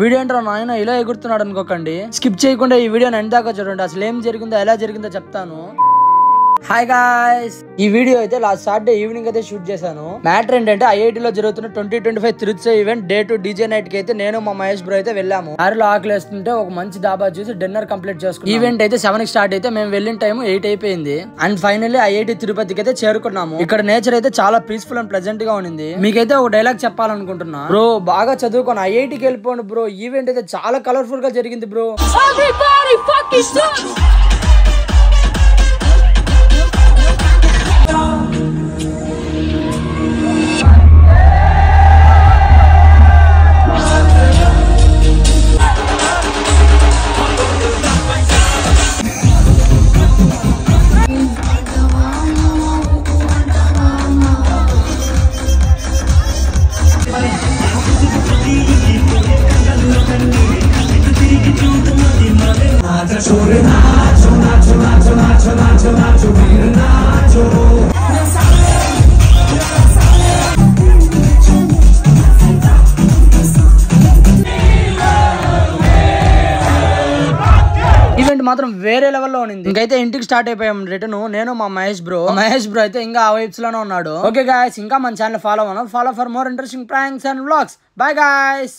Video ఏంటో నాయన ఇలా ఎగురుతున్నాడు అనుకోకండి. స్కిప్ చేయకుండా ఈ వీడియోని ఎండ్ దాకా చూడండి. అసలు ఏం జరిగిందో ఎలా జరిగిందో చెప్తాను. హాయ్ గాయ్స్, ఈ వీడియో అయితే లాస్ట్ సాటర్డే ఈవినింగ్ అయితే షూట్ చేశాను. మ్యాటర్ ఏంటంటే ఐఐటీలో జరుగుతున్న 2025 తిరుత్సవ్ ఈవెంట్ డే 2 డీజే నైట్ కి అయితే నేను మా మహేష్ బ్రో అయితే వెళ్ళాము. దారిలో ఆకలేస్తుంటే ఒక మంచి డాబా చూసి డిన్నర్ కంప్లీట్ చేసుకున్నాం. ఈవెంట్ అయితే 7 కి స్టార్ట్ అయితే మేము వెళ్ళిన టైం 8 అయిపోయింది. అండ్ ఫైనల్లీ ఐఐటీ తిరుపతికి అయితే చేరుకున్నాము. ఇక్కడ నేచర్ అయితే చాలా పీస్ఫుల్ అండ్ ప్లెజెంట్ గా ఉంది. మీకైతే ఒక డైలాగ్ చెప్పాలనుకుంటున్నా. బ్రో బాగా చదువుకొని ఐఐటీకి వెళ్ళిపోండి బ్రో, ఈవెంట్ అయితే చాలా కలర్ఫుల్ గా జరిగింది బ్రో. ఈవెంట్ మాత్రం వేరే లెవెల్లో ఉంది. ఇంకైతే ఇంటికి స్టార్ట్ అయిపోయాం రిటర్న్. నేను మా మహేష్ బ్రో అయితే ఇంకా ఆ వైబ్స్ లోనే ఉన్నాడు. ఓకే గాయస్, ఇంకా మన channel follow for more interesting pranks and vlogs. By guys.